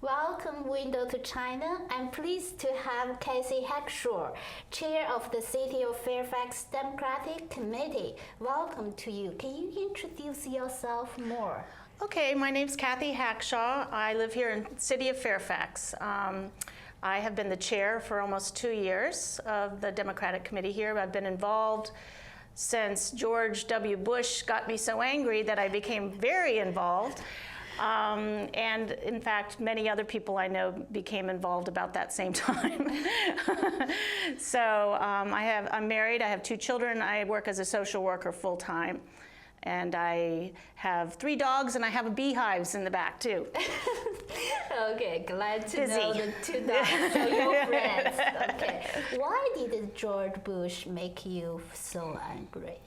Welcome, Window to China. I'm pleased to have Kathy Hackshaw, Chair of the City of Fairfax Democratic Committee. Welcome to you. Can you introduce yourself more? Okay, my name's Kathy Hackshaw. I live here in the City of Fairfax. I have been the chair for almost 2 years of the Democratic Committee here. I've been involved since George W. Bush got me so angry that I became very involved. And in fact, many other people I know became involved about that same time. So I'm married, I have 2 children, I work as a social worker full-time. And I have 3 dogs, and I have beehives in the back too. Okay, glad to know the 2 dogs, so your friends. Okay, why did George Bush make you so angry?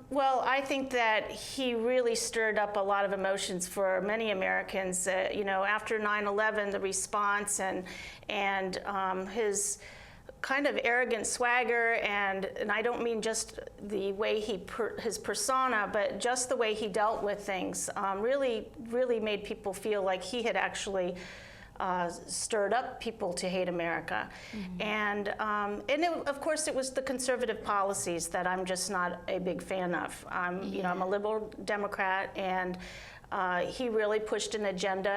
Well, I think that he really stirred up a lot of emotions for many Americans. You know, after 9/11, the response and his kind of arrogant swagger, and I don't mean just the way his persona, but just the way he dealt with things, really made people feel like he had actually stirred up people to hate America. Mm-hmm. And of course, it was the conservative policies that I'm just not a big fan of. You know, I'm a liberal Democrat, and he really pushed an agenda.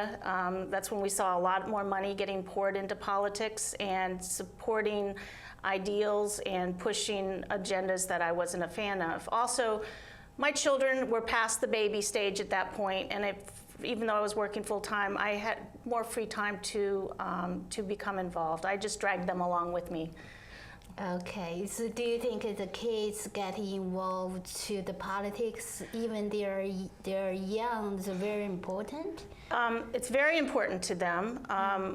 That's when we saw a lot more money getting poured into politics and supporting ideals and pushing agendas that I wasn't a fan of. Also, my children were past the baby stage at that point, and even though I was working full-time, I had more free time to become involved. I just dragged them along with me. Okay, so do you think the kids getting involved to the politics, even they're young, is very important? It's very important to them.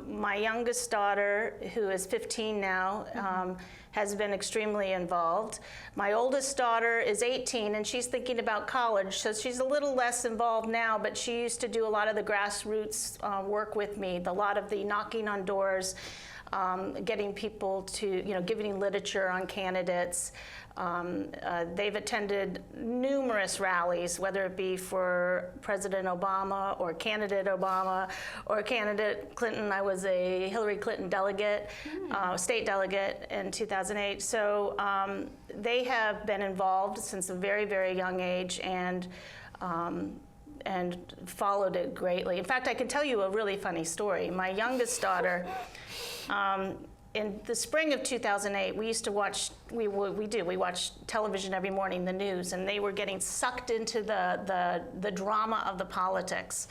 My youngest daughter, who is 15 now, has been extremely involved. My oldest daughter is 18, and she's thinking about college, so she's a little less involved now, but she used to do a lot of the grassroots work with me, a lot of the knocking on doors, getting people to, you know, giving literature on candidates. They've attended numerous rallies, whether it be for President Obama or candidate Obama or candidate Clinton. I was a Hillary Clinton delegate, state delegate in 2008. So they have been involved since a very, very young age, and followed it greatly. In fact, I can tell you a really funny story. My youngest daughter, in the spring of 2008, we used to watch, we watch television every morning, the news, and they were getting sucked into the drama of the politics.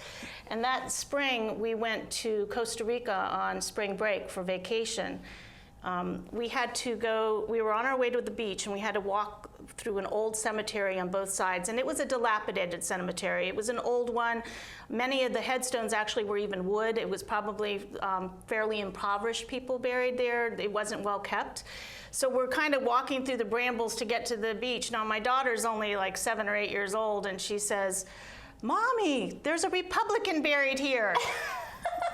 And that spring, we went to Costa Rica on spring break for vacation. We were on our way to the beach, and we had to walk through an old cemetery on both sides, and it was a dilapidated cemetery. It was an old one. Many of the headstones actually were even wood. It was probably fairly impoverished people buried there. It wasn't well kept. So we're kind of walking through the brambles to get to the beach. Now, my daughter's only like 7 or 8 years old, and she says, "Mommy, there's a Republican buried here."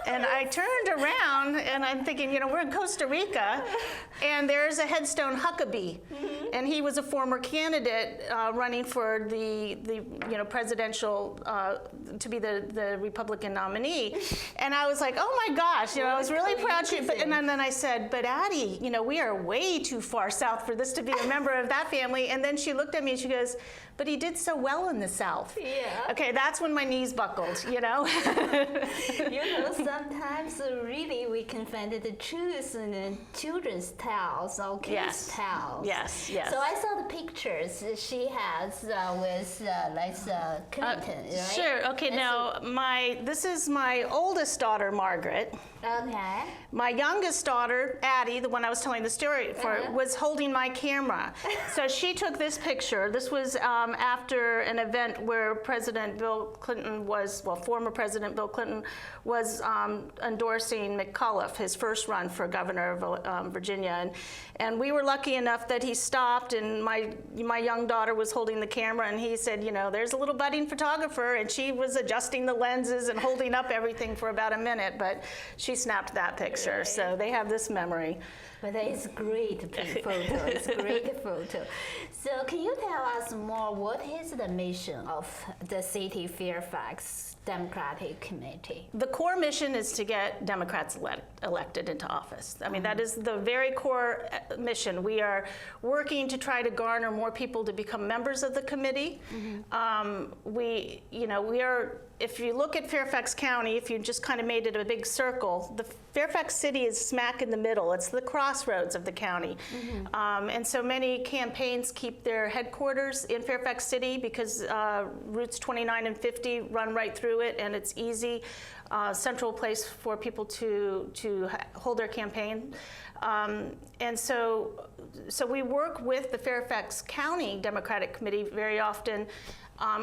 And I turned around, and I'm thinking, you know, we're in Costa Rica, and there's a headstone Huckabee, and he was a former candidate running for the presidential, to be the Republican nominee. And I was like, oh my gosh, you know, I was really proud. And then I said, but Addie, you know, we are way too far south for this to be a member of that family. And then she looked at me and she goes, but he did so well in the South. Yeah. Okay, that's when my knees buckled, you know. You know, sometimes really we can find the truth in the children's tales or kids' tales. Yes, yes. So I saw the pictures she has with Clinton, right? Sure. Okay. Now, this is my oldest daughter, Margaret. Okay. My youngest daughter, Addie, the one I was telling the story for, was holding my camera. So she took this picture. This was after an event where President Bill Clinton former President Bill Clinton was endorsing McAuliffe, his first run for governor of Virginia. And we were lucky enough that he stopped, and my young daughter was holding the camera, and he said, you know, there's a little budding photographer, and she was adjusting the lenses and holding up everything for about a minute, but she snapped that picture. Right. So they have this memory. But it's great photo. It's a great photo. So can you tell us more, what is the mission of the city Fairfax Democratic Committee? The core mission is to get Democrats elected into office. I mean, that is the very core mission. We are working to try to garner more people to become members of the committee. If you look at Fairfax County, if you just kind of made it a big circle, the Fairfax City is smack in the middle. It's the crossroads of the county. And so many campaigns keep their headquarters in Fairfax City because routes 29 and 50 run right through it, and it's easy, central place for people to hold their campaign. And so we work with the Fairfax County Democratic Committee very often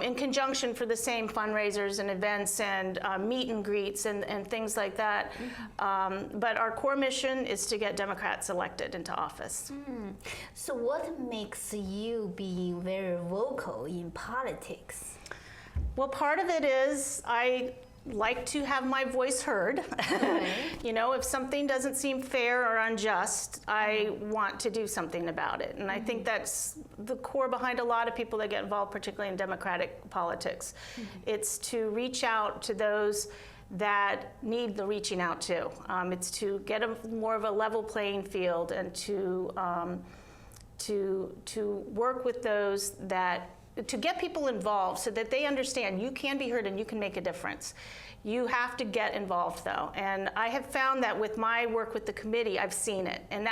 in conjunction for the same fundraisers and events and meet and greets and things like that. But our core mission is to get Democrats elected into office. So what makes you being very vocal in politics? Well, part of it is I like to have my voice heard. You know, if something doesn't seem fair or unjust, I want to do something about it. And I think that's the core behind a lot of people that get involved, particularly in Democratic politics. It's to reach out to those that need the reaching out to. It's to get more of a level playing field and to work with those to get people involved so that they understand you can be heard and you can make a difference. You have to get involved, though. And I have found that with my work with the committee, I've seen it. And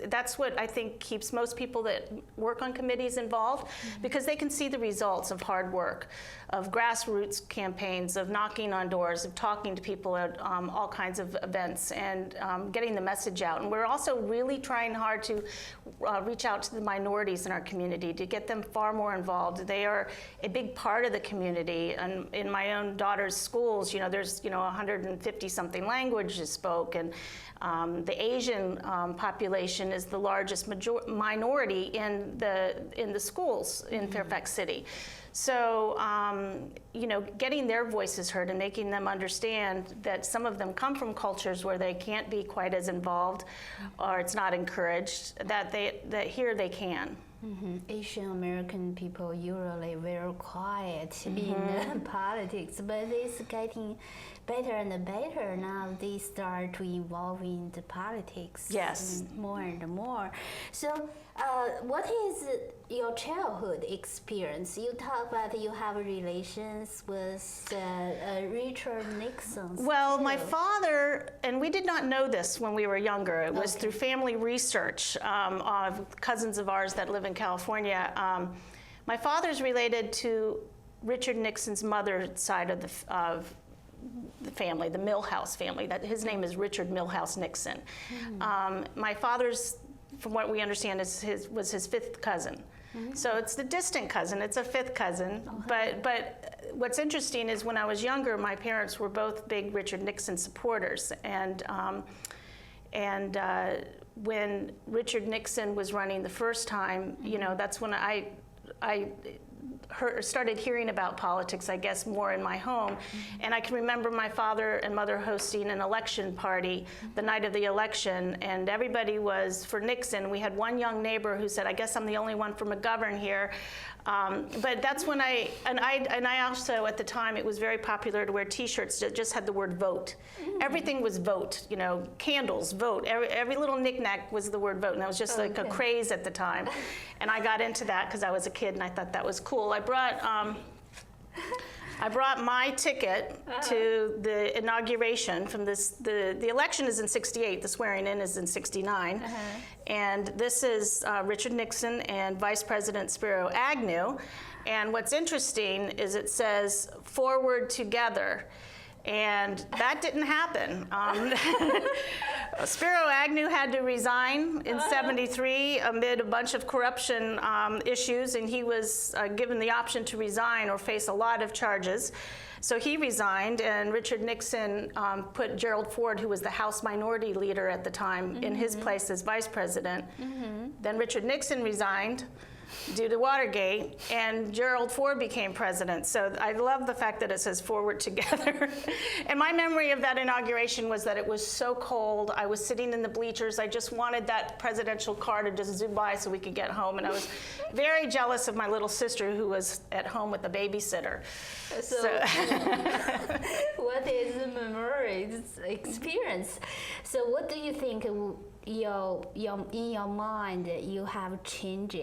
that's what I think keeps most people that work on committees involved, because they can see the results of hard work, of grassroots campaigns, of knocking on doors, of talking to people at all kinds of events, and getting the message out. And we're also really trying hard to reach out to the minorities in our community to get them far more involved. They are a big part of the community. And in my own daughter's schools, there's 150 something languages spoken. The Asian population is the largest minority in the schools in Fairfax City. So, getting their voices heard and making them understand that some of them come from cultures where they can't be quite as involved, or it's not encouraged, that here they can. Asian American people usually very quiet in politics, but it's getting better and better now. They start to involve in the politics more and more. So what is your childhood experience? You talk about you have relations with Richard Nixon. Well, my father, and we did not know this when we were younger. It was through family research of cousins of ours that live in California. My father's related to Richard Nixon's mother's side of the family, the Milhouse family. His name is Richard Milhouse Nixon. My father's, from what we understand, was his fifth cousin. So it's the distant cousin. It's a fifth cousin. But what's interesting is when I was younger, my parents were both big Richard Nixon supporters, and when Richard Nixon was running the first time, that's when I started hearing about politics, I guess, more in my home. And I can remember my father and mother hosting an election party the night of the election, and everybody was for Nixon. We had one young neighbor who said, I guess I'm the only one from McGovern here. But that's when I also, at the time, it was very popular to wear T-shirts that just had the word vote. Everything was vote, candles, vote. Every little knickknack was the word vote, and that was just like a craze at the time. And I got into that because I was a kid, and I thought that was cool. I brought my ticket to the inauguration from the election is in 68, the swearing in is in 69. And this is Richard Nixon and Vice President Spiro Agnew. And what's interesting is it says, "Forward together." And that didn't happen. Spiro Agnew had to resign in '73 amid a bunch of corruption issues, and he was given the option to resign or face a lot of charges. So he resigned, and Richard Nixon put Gerald Ford, who was the House Minority Leader at the time, in his place as Vice President. Then Richard Nixon resigned. due to Watergate, and Gerald Ford became president. So I love the fact that it says "Forward Together." And my memory of that inauguration was that it was so cold. I was sitting in the bleachers. I just wanted that presidential car to just zoom by so we could get home. And I was very jealous of my little sister who was at home with a babysitter. So what is the memory experience? So what do you think in your mind you have changed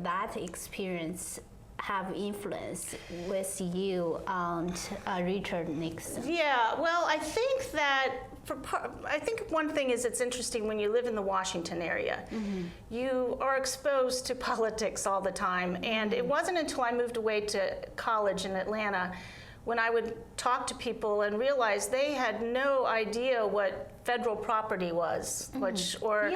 that experience have influence with you and Richard Nixon? Yeah, well, I think that one thing is it's interesting when you live in the Washington area. You are exposed to politics all the time, and it wasn't until I moved away to college in Atlanta when I would talk to people and realize they had no idea what federal property was, or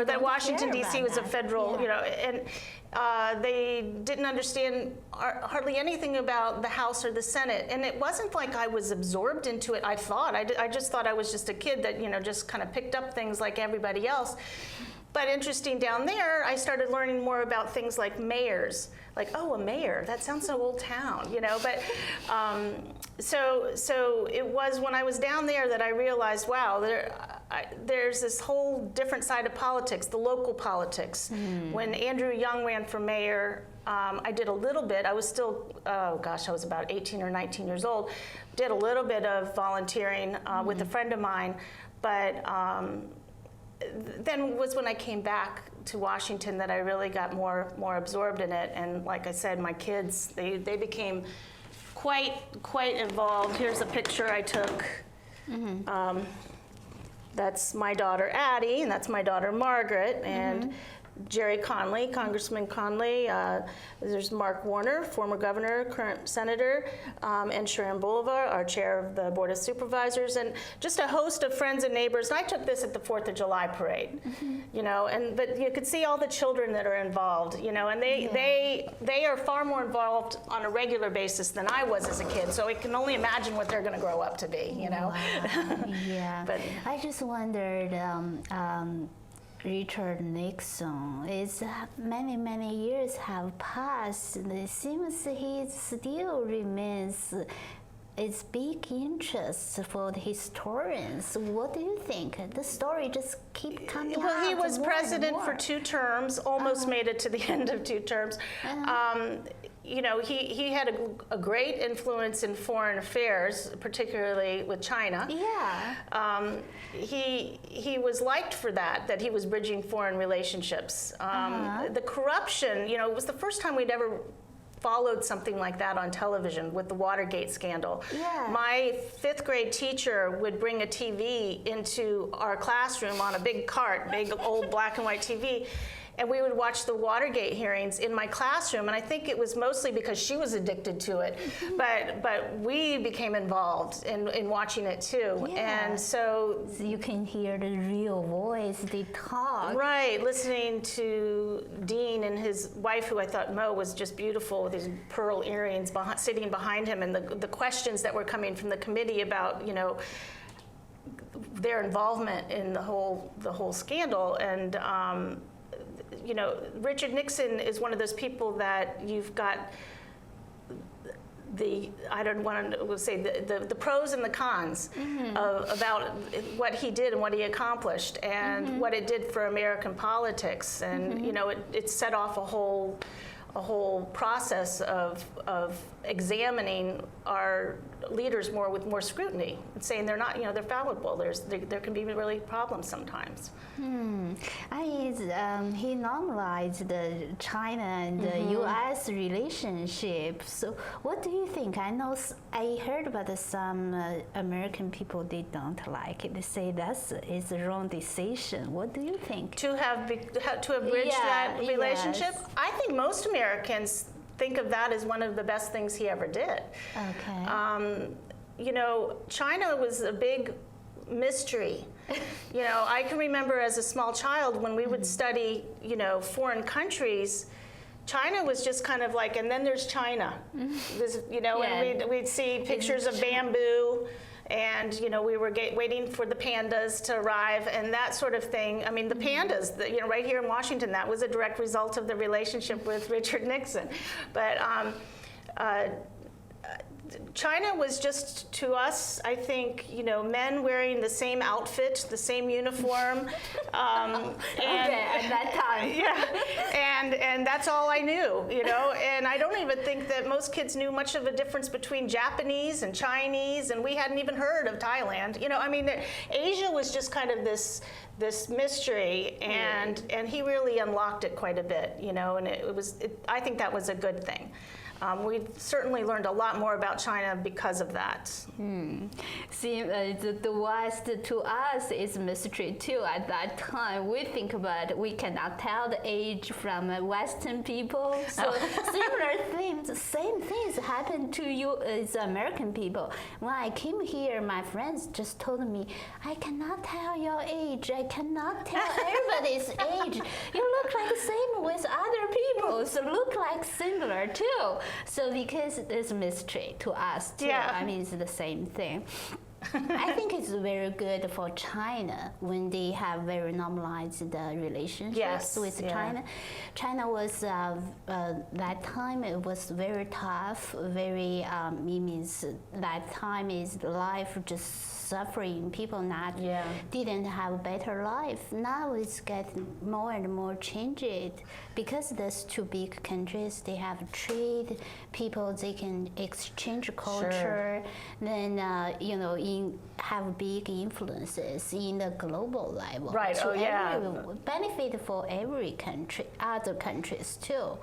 that Washington D.C. was a federal, and they didn't understand hardly anything about the House or the Senate. And it wasn't like I was absorbed into it. I just thought I was just a kid that just kind of picked up things like everybody else. But interesting, down there, I started learning more about things like mayors. Like, oh, a mayor, that sounds so old town, But so it was when I was down there that I realized, wow, there's this whole different side of politics, the local politics. When Andrew Young ran for mayor, I did a little bit. I was still, I was about 18 or 19 years old. Did a little bit of volunteering with a friend of mine, but then was when I came back to Washington that I really got more absorbed in it. And like I said, my kids, they became quite involved. Here's a picture I took. That's my daughter Addie, and that's my daughter Margaret, and Jerry Conley, Congressman Conley. There's Mark Warner, former governor, current senator, and Sharon Bolivar, our chair of the Board of Supervisors, and just a host of friends and neighbors. And I took this at the 4th of July parade, but you could see all the children that are involved, and they are far more involved on a regular basis than I was as a kid. So I can only imagine what they're going to grow up to be, Wow. Yeah. But I just wondered. Richard Nixon is many years have passed. It seems he still remains its big interest for the historians. What do you think? The story just keep coming out. Well, he was president for 2 terms, almost made it to the end of 2 terms. He had a great influence in foreign affairs, particularly with China. Yeah. He was liked for that he was bridging foreign relationships. The corruption, it was the first time we'd ever followed something like that on television with the Watergate scandal. Yeah. My 5th grade teacher would bring a TV into our classroom on a big cart, big old black and white TV, and we would watch the Watergate hearings in my classroom, and I think it was mostly because she was addicted to it, but we became involved in watching it too. Yeah. And so you can hear the real voice, they talk. Right, listening to Dean and his wife, who I thought Mo was just beautiful with his pearl earrings sitting behind him, and the questions that were coming from the committee about, their involvement in the whole scandal. And Richard Nixon is one of those people that you've got I don't want to say the pros and the cons about what he did and what he accomplished and what it did for American politics. And, it set off a whole process of examining our leaders with more scrutiny and saying they're not, they're fallible. There can be really problems sometimes. He normalized the China and the U.S. relationship. So what do you think? I heard about some American people, they don't like it. They say it's the wrong decision. What do you think? To have bridged that relationship? Yes. I think most Americans think of that as one of the best things he ever did. Okay. China was a big mystery. I can remember as a small child when we would study, foreign countries, China was just kind of like, and then there's China. And we'd see pictures of bamboo and we were waiting for the pandas to arrive and that sort of thing. I mean, the pandas, right here in Washington, that was a direct result of the relationship with Richard Nixon. But China was just, to us, I think, men wearing the same outfit, the same uniform. At that time. Yeah, and that's all I knew, And I don't even think that most kids knew much of a difference between Japanese and Chinese, and we hadn't even heard of Thailand. I mean, Asia was just kind of this mystery, and he really unlocked it quite a bit, and I think that was a good thing. We certainly learned a lot more about China because of that. See, the West to us is mystery too. At that time, we think about we cannot tell the age from Western people. So same things happened to you as American people. When I came here, my friends just told me, I cannot tell your age. I cannot tell everybody's age. You look like the same with other people, so look like similar too. So because it's mystery to us too. Yeah. I mean, it's the same thing. I think it's very good for China when they have very normalized relationships with China. China was that time it was very tough. Very it means that time is life just suffering. People didn't have a better life. Now it's getting more and more changed because there's two big countries. They have trade. People they can exchange culture. Then have big influences in the global level. Right. Benefit for every country, other countries too.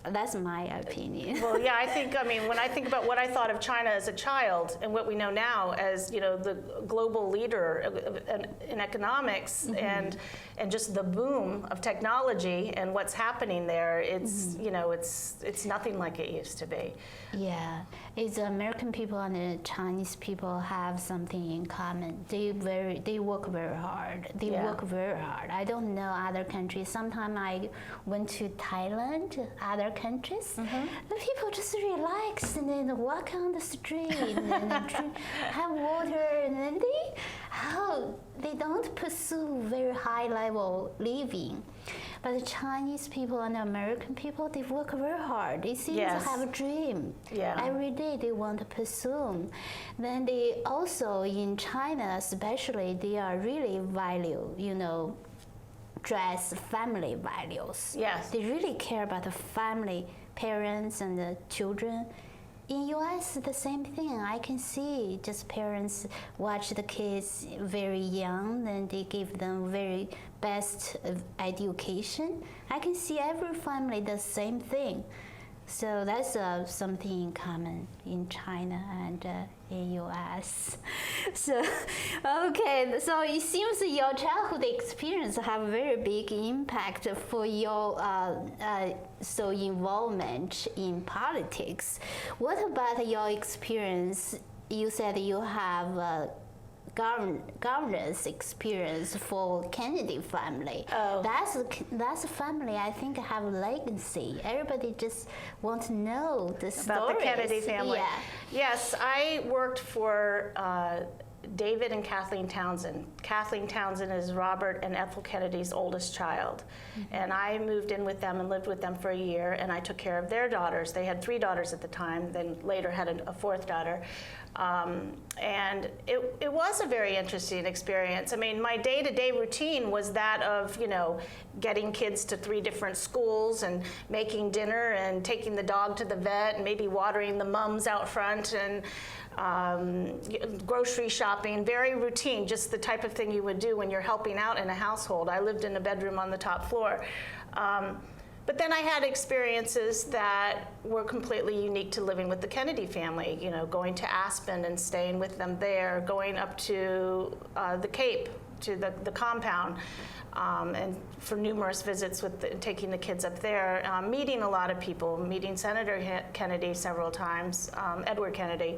That's my opinion. Well, yeah, when I think about what I thought of China as a child and what we know now as, the global leader in economics and just the boom of technology and what's happening there, it's, it's nothing like it used to be. Yeah, it's American people and the Chinese people have something in common. They work very hard. Work very hard. I don't know other countries. Sometimes I went to Thailand, other countries. The people just relax and then walk on the street and have water, and then they don't pursue very high level living. But the Chinese people and the American people, they work very hard. They seem to have a dream. Yeah. Every day they want to pursue. Then they also, in China especially, they are really value, dress family values. Yes. They really care about the family, parents and the children. In US, the same thing. I can see just parents watch the kids very young and they give them very best education. I can see every family the same thing. So that's something in common in China and in US. So, okay, so it seems your childhood experience have a very big impact for your involvement in politics. What about your experience? You said you have governance experience for Kennedy family. Oh. That's a family I think have legacy. Everybody just want to know the stories. About the Kennedy family. Yeah. Yes, I worked for David and Kathleen Townsend. Kathleen Townsend is Robert and Ethel Kennedy's oldest child. And I moved in with them and lived with them for a year, and I took care of their daughters. They had 3 daughters at the time, then later had a 4th daughter. And it was a very interesting experience. I mean, my day-to-day routine was that of, getting kids to 3 different schools and making dinner and taking the dog to the vet and maybe watering the mums out front and grocery shopping, very routine, just the type of thing you would do when you're helping out in a household. I lived in a bedroom on the top floor. But then I had experiences that were completely unique to living with the Kennedy family, going to Aspen and staying with them there, going up to the Cape, to the compound, and for numerous visits with taking the kids up there, meeting a lot of people, meeting Senator Kennedy several times, Edward Kennedy.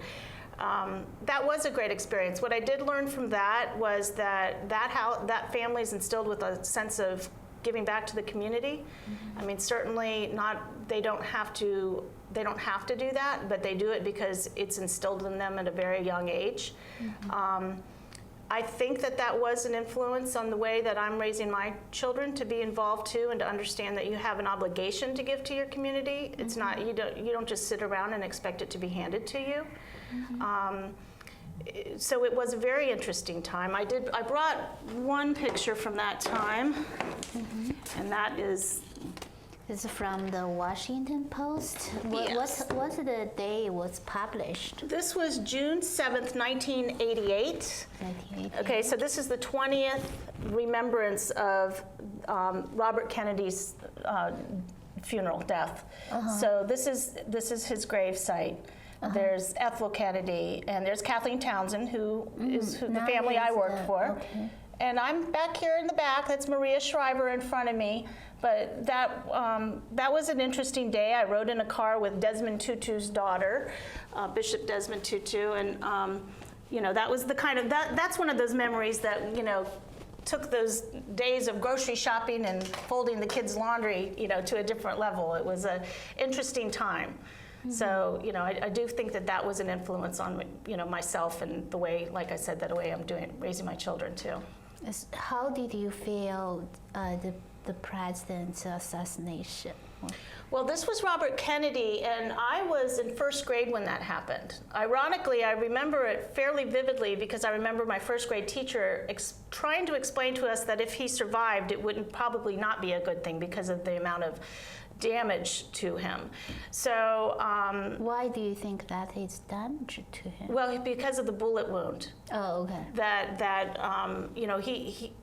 That was a great experience. What I did learn from that was that family's instilled with a sense of giving back to the community. I mean, certainly they don't have to do that, but they do it because it's instilled in them at a very young age. I think that was an influence on the way that I'm raising my children to be involved too, and to understand that you have an obligation to give to your community. It's not, you don't just sit around and expect it to be handed to you. So it was a very interesting time. I brought one picture from that time, and that is. It's from the Washington Post. Yes. What's the day it was published? This was June 7th, 1988. 1988. Okay, so this is the 20th remembrance of Robert Kennedy's funeral, death. So this is his grave site. There's Ethel Kennedy, and there's Kathleen Townsend, who is the family I worked for. Okay. And I'm back here in the back. That's Maria Shriver in front of me. But that was an interesting day. I rode in a car with Desmond Tutu's daughter, Bishop Desmond Tutu, and that was the kind of that's one of those memories that took those days of grocery shopping and folding the kids' laundry to a different level. It was an interesting time. So I do think that was an influence on myself and the way, like I said, the way I'm raising my children too. How did you feel the president's assassination? Well, this was Robert Kennedy, and I was in first grade when that happened. Ironically, I remember it fairly vividly because I remember my first grade teacher trying to explain to us that if he survived, it would probably not be a good thing because of the amount of damage to him. So why do you think that is damage to him? Well, because of the bullet wound. Oh, okay. He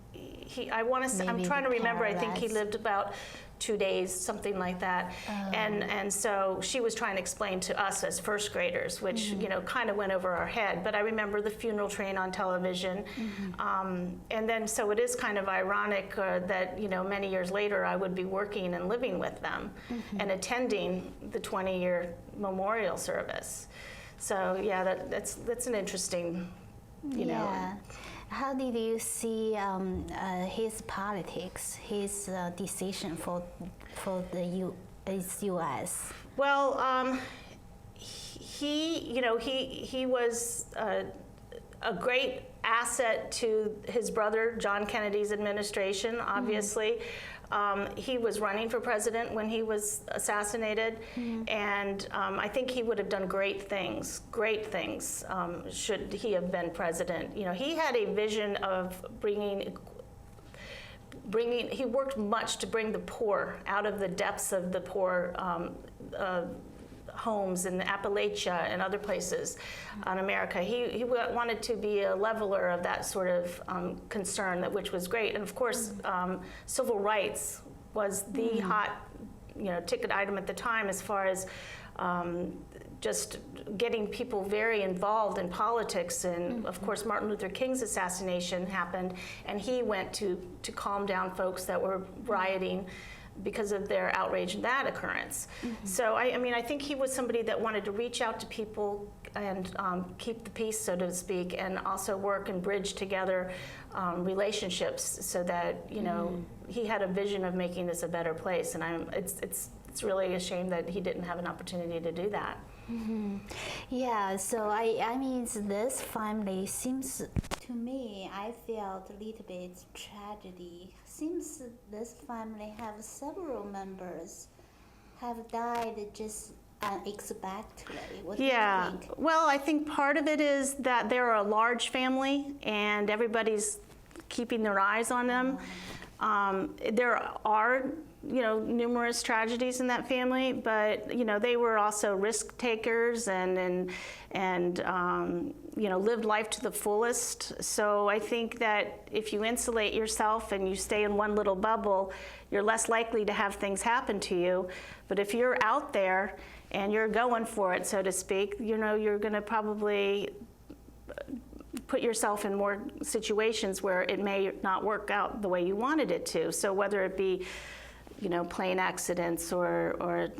I want to say, I'm trying to remember, I think he lived about 2 days, something like that. And so she was trying to explain to us as first graders, which kind of went over our head. But I remember the funeral train on television. And then so it is kind of ironic that many years later I would be working and living with them and attending the 20-year memorial service. So yeah, that's an interesting, Yeah. How did you see his politics, his decision for the U.S.? Well, he was a great asset to his brother John Kennedy's administration. Obviously, he was running for president when he was assassinated, and I think he would have done great things. Should he have been president. He had a vision of bringing. He worked much to bring the poor out of the depths of the poor homes in Appalachia and other places in America. He wanted to be a leveler of that sort of concern, which was great. And of course, civil rights was the hot, ticket item at the time as far as just getting people very involved in politics. And of course, Martin Luther King's assassination happened, and he went to calm down folks that were rioting because of their outrage in that occurrence. So I think he was somebody that wanted to reach out to people and keep the peace, so to speak, and also work and bridge together relationships so that he had a vision of making this a better place. And it's really a shame that he didn't have an opportunity to do that. Yeah, so I mean, this family seems to me, I felt a little bit tragedy. Seems this family have several members have died just unexpectedly. What do you think? Well, I think part of it is that they're a large family and everybody's keeping their eyes on them. There are numerous tragedies in that family, but they were also risk takers and lived life to the fullest. So I think that if you insulate yourself and you stay in one little bubble, you're less likely to have things happen to you. But if you're out there and you're going for it, so to speak, you're going to probably put yourself in more situations where it may not work out the way you wanted it to. So whether it be plane accidents or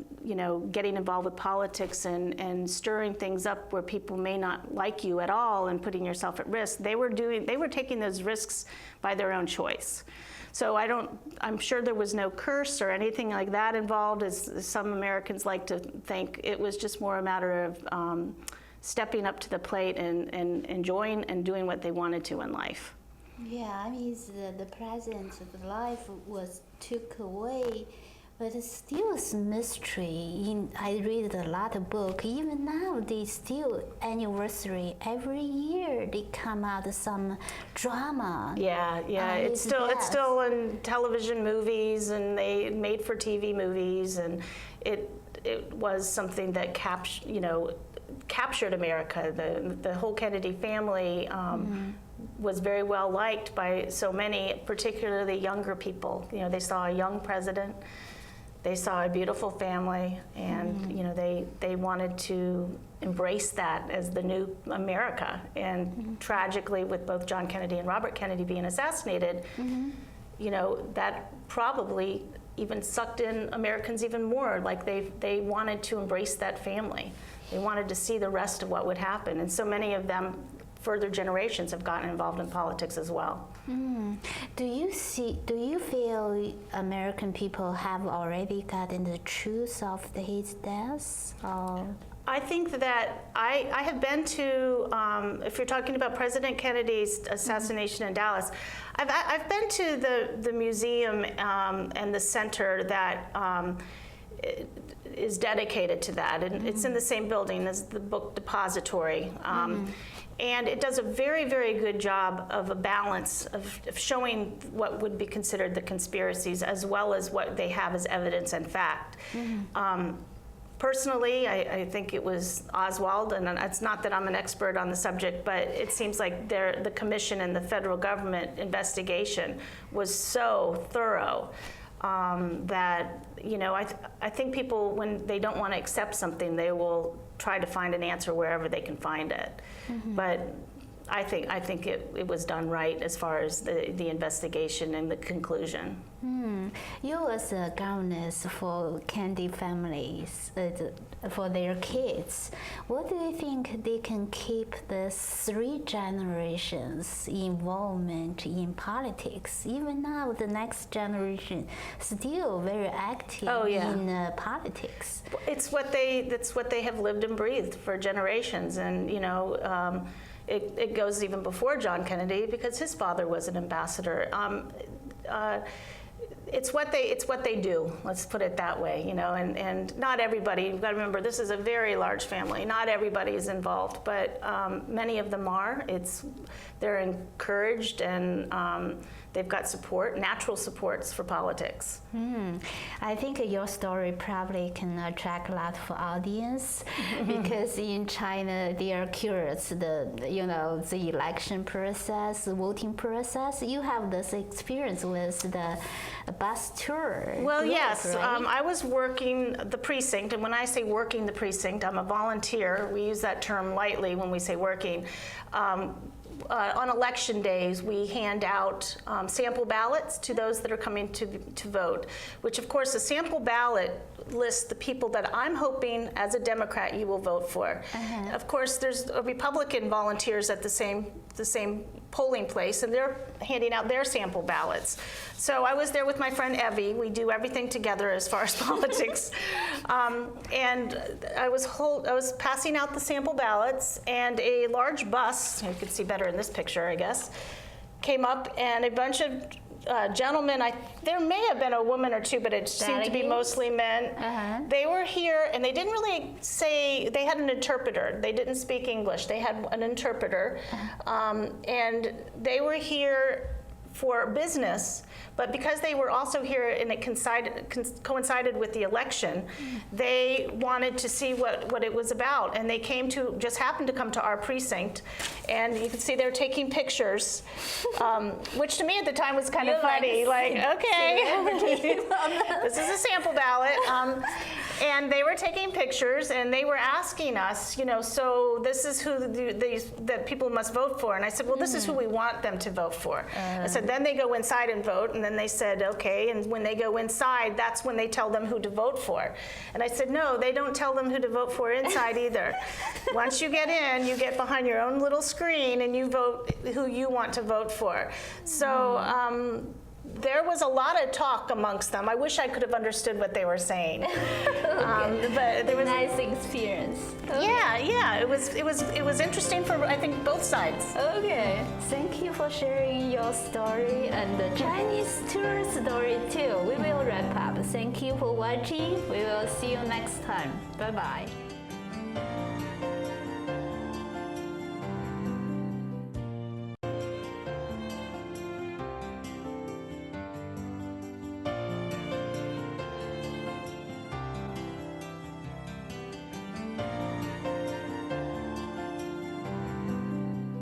getting involved with politics and stirring things up where people may not like you at all and putting yourself at risk. They were taking those risks by their own choice. So I'm sure there was no curse or anything like that involved, as some Americans like to think. It was just more a matter of stepping up to the plate and enjoying and doing what they wanted to in life. Yeah, I mean, the presence of life was took away, but it's still a mystery. I read a lot of books. Even now, they still anniversary every year. They come out some drama. Yeah. It's still in television movies, and they made for TV movies, and it was something that captured America. The whole Kennedy family. Was very well liked by so many, particularly younger people. They saw a young president, they saw a beautiful family, and they wanted to embrace that as the new America. And tragically, with both John Kennedy and Robert Kennedy being assassinated, that probably even sucked in Americans even more. Like they wanted to embrace that family. They wanted to see the rest of what would happen, and so many of them. Further generations have gotten involved in politics as well. Do you feel American people have already gotten the truth of his death? I think that I have been to, if you're talking about President Kennedy's assassination in Dallas, I've been to the museum and the center that is dedicated to that, and it's in the same building as the book depository. And it does a very, very good job of a balance of showing what would be considered the conspiracies as well as what they have as evidence and fact. Personally, I think it was Oswald, and it's not that I'm an expert on the subject, but it seems like the commission and the federal government investigation was so thorough that, I think people, when they don't want to accept something, they will try to find an answer wherever they can find it. But I think it was done right as far as the investigation and the conclusion. You was a governess for Kennedy families, for their kids. What do you think they can keep the 3 generations involvement in politics? Even now, the next generation still very active in politics. It's what they have lived and breathed for generations, and it goes even before John Kennedy because his father was an ambassador. It's what they do. Let's put it that way, and not everybody. You've got to remember, this is a very large family. Not everybody is involved, but many of them are. They're encouraged, and they've got support, natural supports for politics. I think your story probably can attract a lot of audience because in China they are curious the election process, the voting process. You have this experience with the bus tour. Well, yes, right? I was working the precinct, and when I say working the precinct, I'm a volunteer. We use that term lightly when we say working. On election days, we hand out sample ballots to those that are coming to vote, which of course a sample ballot lists the people that I'm hoping as a Democrat you will vote for. Of course, there's Republican volunteers at the same polling place, and they're handing out their sample ballots. So I was there with my friend Evie. We do everything together as far as politics. And I was passing out the sample ballots, and a large bus, you can see better in this picture, I guess, came up, and a bunch of gentlemen, there may have been a woman or two, but it seemed to be mostly men. They were here, and they didn't really say, they had an interpreter. They didn't speak English. They had an interpreter, and they were here for business, but because they were also here and it coincided with the election, they wanted to see what it was about, and they just happened to come to our precinct, and you can see they're taking pictures, which to me at the time was kind of funny, like okay, this is a sample ballot, and they were taking pictures, and they were asking us, so this is who that people must vote for, and I said, well, this is who we want them to vote for. I said, then they go inside and vote, and then they said, okay, and when they go inside, that's when they tell them who to vote for. And I said, no, they don't tell them who to vote for inside either. Once you get in, you get behind your own little screen and you vote who you want to vote for. So there was a lot of talk amongst them. I wish I could have understood what they were saying. But there was nice experience. Okay. Yeah, it was interesting for, I think, both sides. Okay, thank you for sharing your story and the Chinese tour story too. We will wrap up. Thank you for watching. We will see you next time. Bye bye.